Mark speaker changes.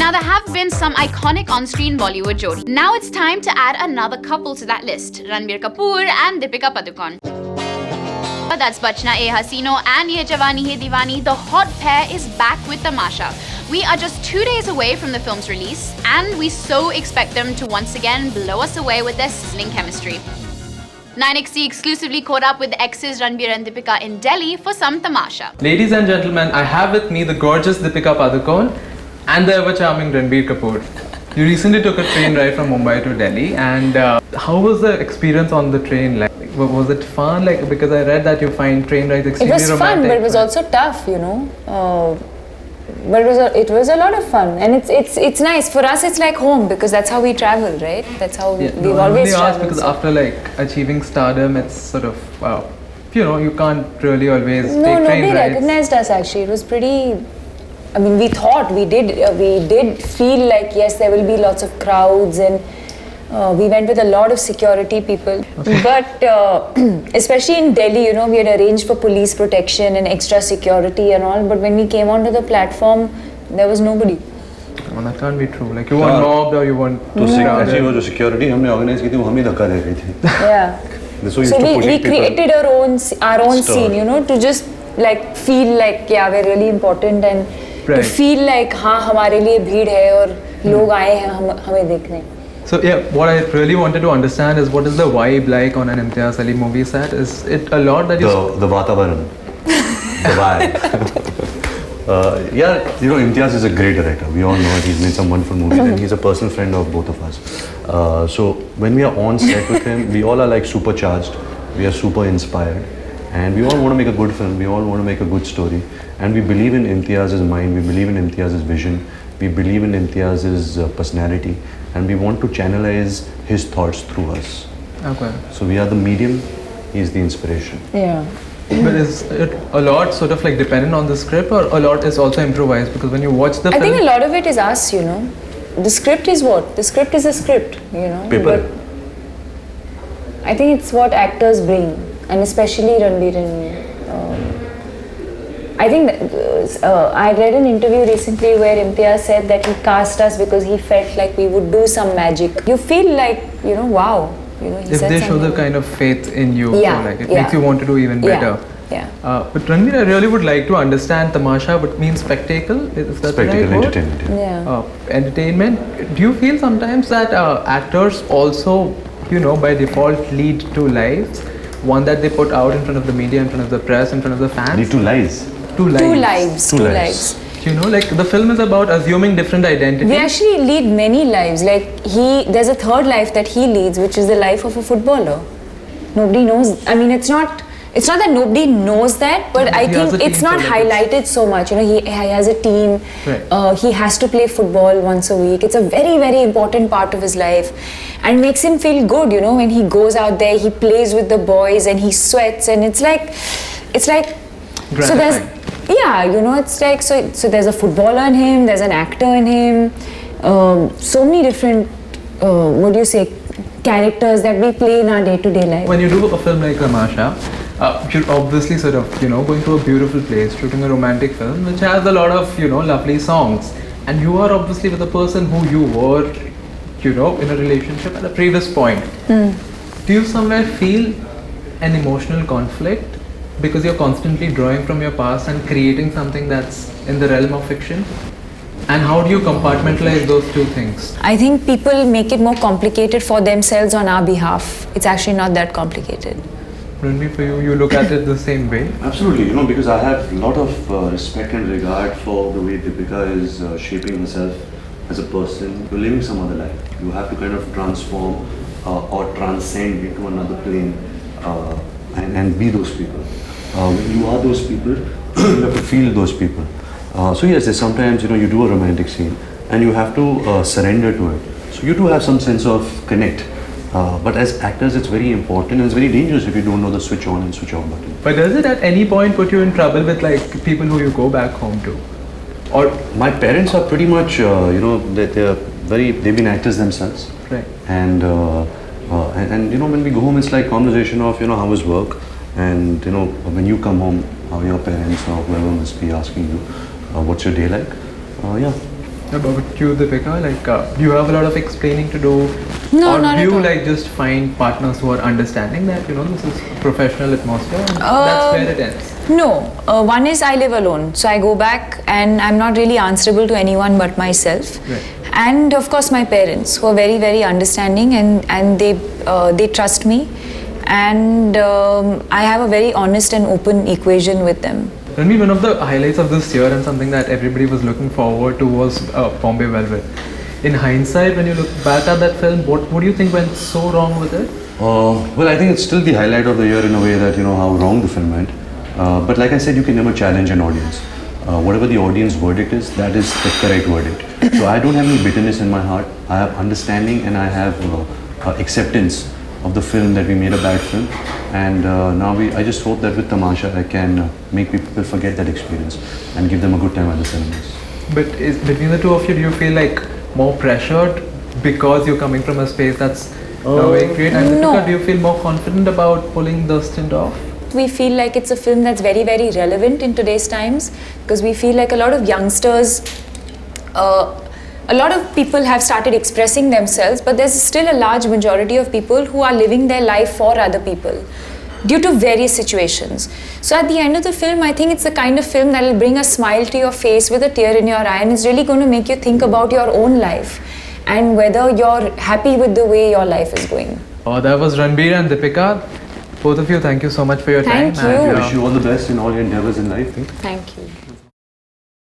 Speaker 1: Now, there have been some iconic on-screen Bollywood jodi. Now it's time to add another couple to that list, Ranbir Kapoor and Deepika Padukone. That's Bachna Ye Hasino and Ye Jawani Hai Diwani. The hot pair is back with Tamasha. We are just 2 days away from the film's release, and we so expect them to once again blow us away with their sizzling chemistry. 9XC exclusively caught up with exes Ranbir and Deepika in Delhi for some Tamasha.
Speaker 2: Ladies and gentlemen, I have with me the gorgeous Deepika Padukone and the ever-charming Ranbir Kapoor. You recently took a train ride from Mumbai to Delhi, and how was the experience on the train like? Was it fun? Like, because I read that you find train rides extremely romantic.
Speaker 3: It was fun, but it was also tough, you know. But it was a lot of fun, and it's nice for us. It's like home because that's how we travel, right? That's how we've always traveled.
Speaker 2: Because after like achieving stardom, it's sort of you know, you can't really always take train rides.
Speaker 3: No, nobody recognized us actually. It was pretty. I mean, we thought we did feel like yes, there will be lots of crowds, and we went with a lot of security people. Okay. But especially in Delhi, you know, we had arranged for police protection and extra security and all. But when we came onto the platform, there was nobody.
Speaker 2: Well, that can't be true. Like you weren't robbed or you weren't.
Speaker 4: Actually, वो जो security हमने organize की थी, वो हम ही धक्का दे रही थी.
Speaker 3: Yeah. So we created our own scene, you know, to just like feel like yeah, we're really important and to feel like हाँ हमारे लिए भीड़ है और लोग आए हैं हमें देखने.
Speaker 2: So yeah, what I really wanted to understand is what is the vibe like on an Imtiaz Ali movie set? Is it a lot that you...
Speaker 4: The Vatavaran, the vibe. Yeah, you know, Imtiaz is a great director. We all know it. He's made some wonderful movies and he's a personal friend of both of us. So when we are on set with him, we all are like supercharged. We are super inspired. And we all want to make a good film. We all want to make a good story. And we believe in Imtiaz's mind. We believe in Imtiaz's vision. We believe in Imtiaz's personality. And we want to channelize his thoughts through us.
Speaker 2: Okay.
Speaker 4: So we are the medium, he is the inspiration.
Speaker 3: Yeah.
Speaker 2: But is it a lot sort of like dependent on the script or a lot is also improvised? Because when you watch the film...
Speaker 3: I think a lot of it is us, you know. The script is what? The script is a script, you know.
Speaker 4: Paper.
Speaker 3: But I think it's what actors bring. And especially Ranbir and... I think that, I read an interview recently where Imtiaz said that he cast us because he felt like we would do some magic. You feel like, you know, wow. You know,
Speaker 2: if they show the kind of faith in you,
Speaker 3: yeah,
Speaker 2: so like it makes you want to do even better.
Speaker 3: Yeah.
Speaker 2: But Ranbir, I really would like to understand Tamasha, but means spectacle. Is that
Speaker 4: spectacle,
Speaker 2: the right word?
Speaker 4: entertainment.
Speaker 3: Yeah.
Speaker 2: Entertainment. Do you feel sometimes that actors also, you know, by default lead to lives? One that they put out in front of the media, in front of the press, in front of the fans?
Speaker 4: Lead to lies.
Speaker 3: Two lives.
Speaker 2: You know, like the film is about assuming different identities.
Speaker 3: We actually lead many lives. Like there's a third life that he leads, which is the life of a footballer. Nobody knows. I mean, it's not that nobody knows that, but I think it's not highlighted so much. You know, he has a team. Right. He has to play football once a week. It's a very, very important part of his life, and makes him feel good. You know, when he goes out there, he plays with the boys and he sweats, and it's like.
Speaker 2: Gratifying.
Speaker 3: So there's. Yeah, you know, it's like, so there's a footballer in him, there's an actor in him, so many different, characters that we play in our day-to-day life.
Speaker 2: When you do a film like Tamasha, you're obviously sort of, you know, going to a beautiful place, shooting a romantic film, which has a lot of, you know, lovely songs. And you are obviously with a person who you were, you know, in a relationship at a previous point. Do you somewhere feel an emotional conflict? Because you're constantly drawing from your past and creating something that's in the realm of fiction? And how do you compartmentalize those two things?
Speaker 3: I think people make it more complicated for themselves on our behalf. It's actually not that complicated.
Speaker 2: Ranbir, for you look at it the same way?
Speaker 4: Absolutely, you know, because I have a lot of respect and regard for the way Deepika is shaping herself as a person. You're living some other life. You have to kind of transform or transcend into another plane and be those people. When you are those people, you have to feel those people. So yes, there's sometimes, you know, you do a romantic scene and you have to surrender to it. So you do have some sense of connect. But as actors, it's very important and it's very dangerous if you don't know the switch on and switch off button.
Speaker 2: But does it at any point put you in trouble with like people who you go back home to? Or
Speaker 4: my parents are pretty much, you know, they've been actors themselves.
Speaker 2: Right.
Speaker 4: And you know, when we go home, it's like conversation of, you know, how was work? And you know, when you come home, how your parents or whoever must be asking you, what's your day like? Yeah.
Speaker 2: About you, Deepika, do you have a lot of explaining to do?
Speaker 3: No,
Speaker 2: or
Speaker 3: not
Speaker 2: do
Speaker 3: at
Speaker 2: you
Speaker 3: all.
Speaker 2: just find partners who are understanding that this is professional atmosphere and that's where it ends?
Speaker 3: No, one is I live alone, so I go back and I'm not really answerable to anyone but myself.
Speaker 2: Right.
Speaker 3: And of course my parents, who are very, very understanding, and they trust me, and I have a very honest and open equation with them.
Speaker 2: Ranbir, one of the highlights of this year and something that everybody was looking forward to was Bombay Velvet. In hindsight, when you look back at that film, what do you think went so wrong with it?
Speaker 4: Well, I think it's still the highlight of the year in a way that how wrong the film went. But like I said, you can never challenge an audience. Whatever the audience verdict is, that is the correct verdict. So I don't have any bitterness in my heart. I have understanding and I have acceptance of the film that we made a bad film. And now I just hope that with Tamasha I can make people forget that experience and give them a good time at the cinemas.
Speaker 2: But between the two of you, do you feel more pressured because you're coming from a space that's very great? And
Speaker 3: no.
Speaker 2: Deepika, do you feel more confident about pulling the stint off?
Speaker 3: We feel like it's a film that's very, very relevant in today's times, because we feel like a lot of youngsters, a lot of people have started expressing themselves, but there's still a large majority of people who are living their life for other people due to various situations. So at the end of the film, I think it's the kind of film that will bring a smile to your face with a tear in your eye, and it's really going to make you think about your own life and whether you're happy with the way your life is going.
Speaker 2: That was Ranbir and Deepika. Both of you, thank you so much for your
Speaker 3: Thank
Speaker 2: time.
Speaker 3: you.
Speaker 2: And,
Speaker 4: I wish you all the best in all your endeavors in life.
Speaker 3: Thank you.